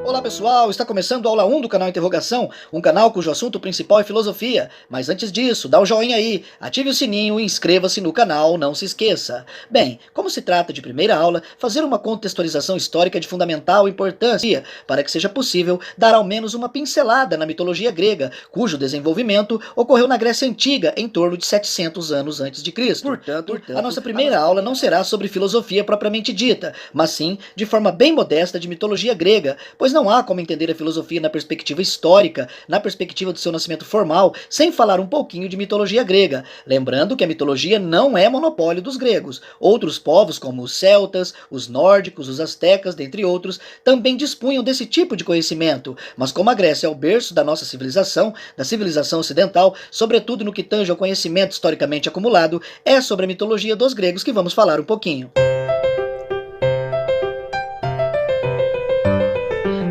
Olá pessoal, está começando a aula 1 do canal Interrogação, um canal cujo assunto principal é filosofia. Mas antes disso, dá o joinha aí, ative o sininho e inscreva-se no canal, não se esqueça. Bem, como se trata de primeira aula, fazer uma contextualização histórica é de fundamental importância para que seja possível dar ao menos uma pincelada na mitologia grega, cujo desenvolvimento ocorreu na Grécia Antiga em torno de 700 anos antes de Cristo. Portanto, a nossa primeira aula não será sobre filosofia propriamente dita, mas sim, de forma bem modesta, de mitologia grega, pois não há como entender a filosofia na perspectiva histórica, na perspectiva do seu nascimento formal, sem falar um pouquinho de mitologia grega. Lembrando que a mitologia não é monopólio dos gregos. Outros povos, como os celtas, os nórdicos, os astecas, dentre outros, também dispunham desse tipo de conhecimento. Mas como a Grécia é o berço da nossa civilização, da civilização ocidental, sobretudo no que tange ao conhecimento historicamente acumulado, é sobre a mitologia dos gregos que vamos falar um pouquinho.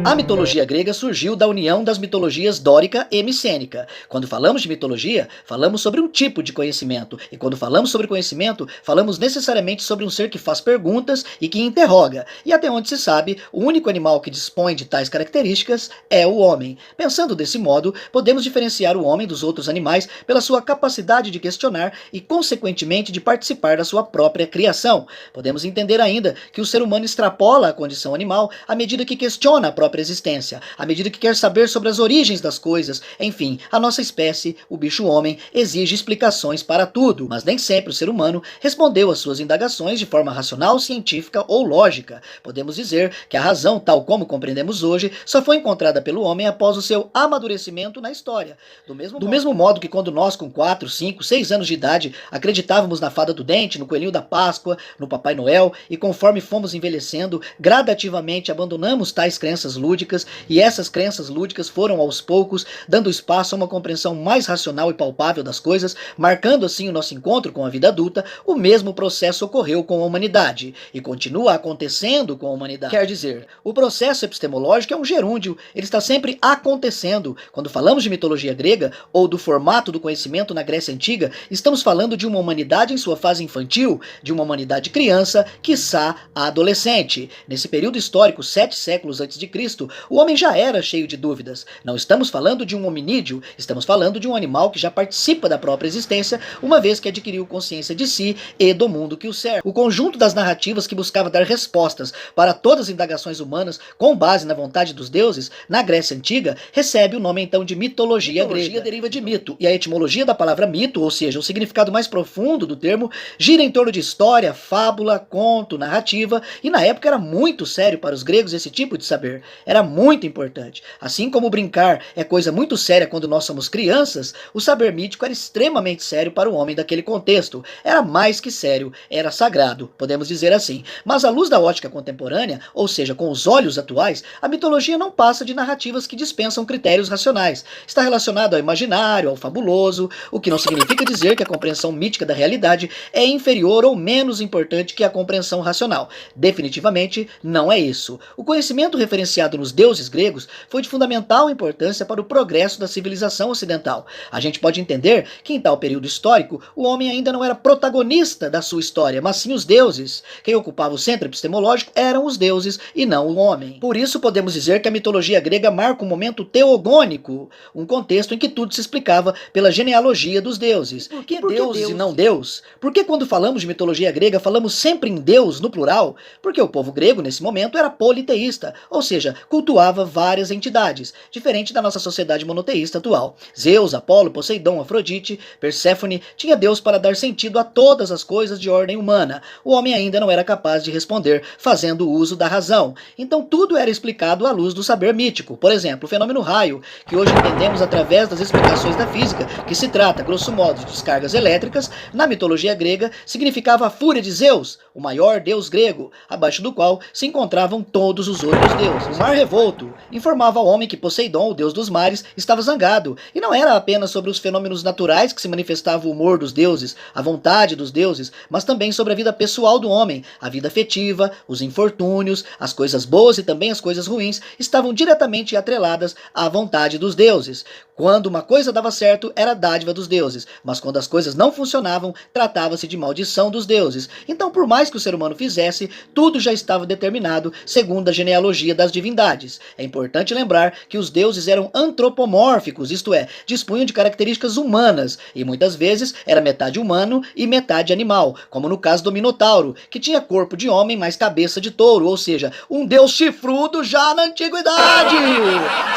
A mitologia grega surgiu da união das mitologias dórica e micênica. Quando falamos de mitologia, falamos sobre um tipo de conhecimento. E quando falamos sobre conhecimento, falamos necessariamente sobre um ser que faz perguntas e que interroga. E até onde se sabe, o único animal que dispõe de tais características é o homem. Pensando desse modo, podemos diferenciar o homem dos outros animais pela sua capacidade de questionar e, consequentemente, de participar da sua própria criação. Podemos entender ainda que o ser humano extrapola a condição animal à medida que questiona a própria existência, à medida que quer saber sobre as origens das coisas. Enfim, a nossa espécie, o bicho-homem, exige explicações para tudo, mas nem sempre o ser humano respondeu às suas indagações de forma racional, científica ou lógica. Podemos dizer que a razão, tal como compreendemos hoje, só foi encontrada pelo homem após o seu amadurecimento na história. Do mesmo modo que quando nós, com 4, 5, 6 anos de idade, acreditávamos na fada do dente, no coelhinho da Páscoa, no Papai Noel, e conforme fomos envelhecendo, gradativamente abandonamos tais crenças lúdicas, e essas crenças lúdicas foram aos poucos dando espaço a uma compreensão mais racional e palpável das coisas, marcando assim o nosso encontro com a vida adulta. O mesmo processo ocorreu com a humanidade e continua acontecendo com a humanidade. Quer dizer, o processo epistemológico é um gerúndio, ele está sempre acontecendo. Quando falamos de mitologia grega ou do formato do conhecimento na Grécia Antiga, estamos falando de uma humanidade em sua fase infantil, de uma humanidade criança, quiçá adolescente. Nesse período histórico, 7 séculos antes de Cristo, o homem já era cheio de dúvidas. Não estamos falando de um hominídeo, estamos falando de um animal que já participa da própria existência, uma vez que adquiriu consciência de si e do mundo que o cerca. O conjunto das narrativas que buscava dar respostas para todas as indagações humanas com base na vontade dos deuses, na Grécia Antiga, recebe o nome então de mitologia grega. Mitologia deriva de mito, e a etimologia da palavra mito, ou seja, o significado mais profundo do termo, gira em torno de história, fábula, conto, narrativa, e na época era muito sério para os gregos esse tipo de saber. Era muito importante. Assim como brincar é coisa muito séria quando nós somos crianças, o saber mítico era extremamente sério para o homem daquele contexto. Era mais que sério, era sagrado, podemos dizer assim. Mas à luz da ótica contemporânea, ou seja, com os olhos atuais, a mitologia não passa de narrativas que dispensam critérios racionais. Está relacionado ao imaginário, ao fabuloso, o que não significa dizer que a compreensão mítica da realidade é inferior ou menos importante que a compreensão racional. Definitivamente não é isso. O conhecimento referenciado nos deuses gregos foi de fundamental importância para o progresso da civilização ocidental. A gente pode entender que em tal período histórico o homem ainda não era protagonista da sua história, mas sim os deuses. Quem ocupava o centro epistemológico eram os deuses e não o homem. Por isso podemos dizer que a mitologia grega marca um momento teogônico, um contexto em que tudo se explicava pela genealogia dos deuses. Por que deuses e não Deus? Por que quando falamos de mitologia grega falamos sempre em Deus no plural? Porque o povo grego nesse momento era politeísta, ou seja, cultuava várias entidades, diferente da nossa sociedade monoteísta atual. Zeus, Apolo, Poseidon, Afrodite, Perséfone, tinha Deus para dar sentido a todas as coisas de ordem humana. O homem ainda não era capaz de responder, fazendo uso da razão. Então tudo era explicado à luz do saber mítico. Por exemplo, o fenômeno raio, que hoje entendemos através das explicações da física, que se trata, grosso modo, de descargas elétricas, na mitologia grega, significava a fúria de Zeus, o maior deus grego, abaixo do qual se encontravam todos os outros deuses. O mar revolto informava ao homem que Poseidon, o deus dos mares, estava zangado, e não era apenas sobre os fenômenos naturais que se manifestava o humor dos deuses, a vontade dos deuses, mas também sobre a vida pessoal do homem, a vida afetiva, os infortúnios, as coisas boas e também as coisas ruins estavam diretamente atreladas à vontade dos deuses. Quando uma coisa dava certo, era dádiva dos deuses, mas quando as coisas não funcionavam, tratava-se de maldição dos deuses. Então, por mais que o ser humano fizesse, tudo já estava determinado segundo a genealogia das divindades. É importante lembrar que os deuses eram antropomórficos, isto é, dispunham de características humanas, e muitas vezes era metade humano e metade animal, como no caso do Minotauro, que tinha corpo de homem, mas cabeça de touro, ou seja, um deus chifrudo já na antiguidade.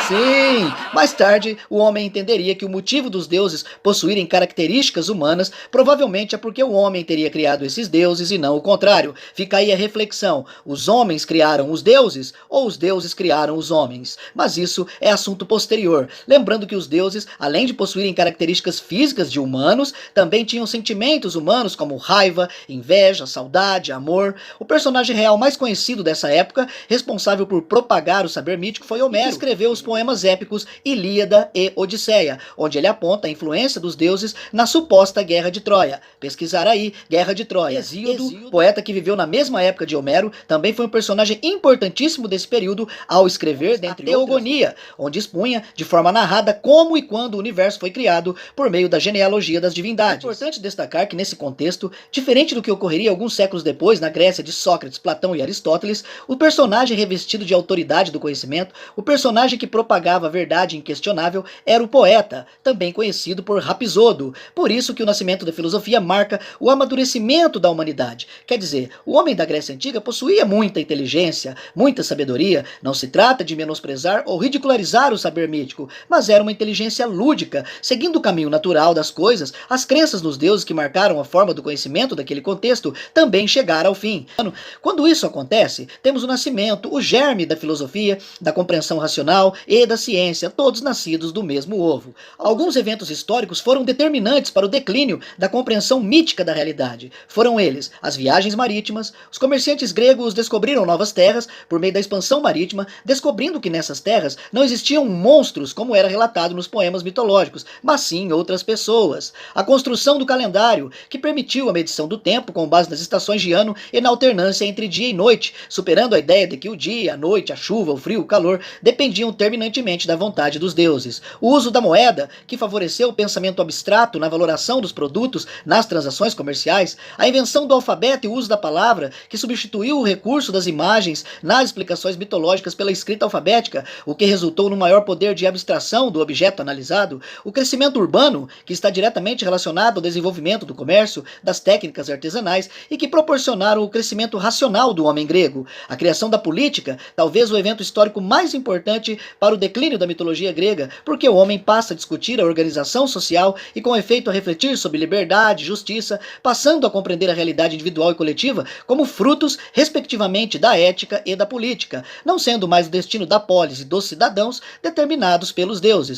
Sim, mais tarde o homem entenderia que o motivo dos deuses possuírem características humanas provavelmente é porque o homem teria criado esses deuses e não o contrário. Fica aí a reflexão: os homens criaram os deuses ou os deuses criaram os homens? Mas isso é assunto posterior. Lembrando que os deuses, além de possuírem características físicas de humanos, também tinham sentimentos humanos como raiva, inveja, saudade, amor. O personagem real mais conhecido dessa época, responsável por propagar o saber mítico, foi Homero, que escreveu os poemas épicos Ilíada e Odisseia, onde ele aponta a influência dos deuses na suposta Guerra de Troia. Pesquisar aí, Guerra de Troia. Hesíodo, poeta que viveu na mesma época de Homero, também foi um personagem importantíssimo desse período ao escrever, dentre a Teogonia, onde expunha de forma narrada como e quando o universo foi criado por meio da genealogia das divindades. É importante destacar que nesse contexto, diferente do que ocorreria alguns séculos depois na Grécia de Sócrates, Platão e Aristóteles, o personagem revestido de autoridade do conhecimento, o personagem que propagava a verdade inquestionável, era o poeta, também conhecido por Rapisodo. Por isso que o nascimento da filosofia marca o amadurecimento da humanidade. Quer dizer, o homem da Grécia Antiga possuía muita inteligência, muita sabedoria. Não se trata de menosprezar ou ridicularizar o saber mítico, mas era uma inteligência lúdica. Seguindo o caminho natural das coisas, as crenças nos deuses que marcaram a forma do conhecimento daquele contexto também chegaram ao fim. Quando isso acontece, temos o nascimento, o germe da filosofia, da compreensão racional e da ciência, todos nascidos do mesmo ovo. Alguns eventos históricos foram determinantes para o declínio da compreensão mítica da realidade. Foram eles as viagens marítimas. Os comerciantes gregos descobriram novas terras por meio da expansão marítima, descobrindo que nessas terras não existiam monstros como era relatado nos poemas mitológicos, mas sim outras pessoas. A construção do calendário, que permitiu a medição do tempo com base nas estações de ano e na alternância entre dia e noite, superando a ideia de que o dia, a noite, a chuva, o frio, o calor dependiam terminantemente da vontade dos deuses. O uso da moeda, que favoreceu o pensamento abstrato na valoração dos produtos nas transações comerciais, a invenção do alfabeto e o uso da palavra, que substituiu o recurso das imagens nas explicações mitológicas pela escrita alfabética, o que resultou no maior poder de abstração do objeto analisado, o crescimento urbano, que está diretamente relacionado ao desenvolvimento do comércio, das técnicas artesanais e que proporcionaram o crescimento racional do homem grego, a criação da política, talvez o evento histórico mais importante para o declínio da mitologia grega, porque o homem passa a discutir a organização social e com efeito a refletir sobre liberdade, justiça, passando a compreender a realidade individual e coletiva como frutos, respectivamente, da ética e da política, não sendo mais o destino da polis e dos cidadãos determinados pelos deuses.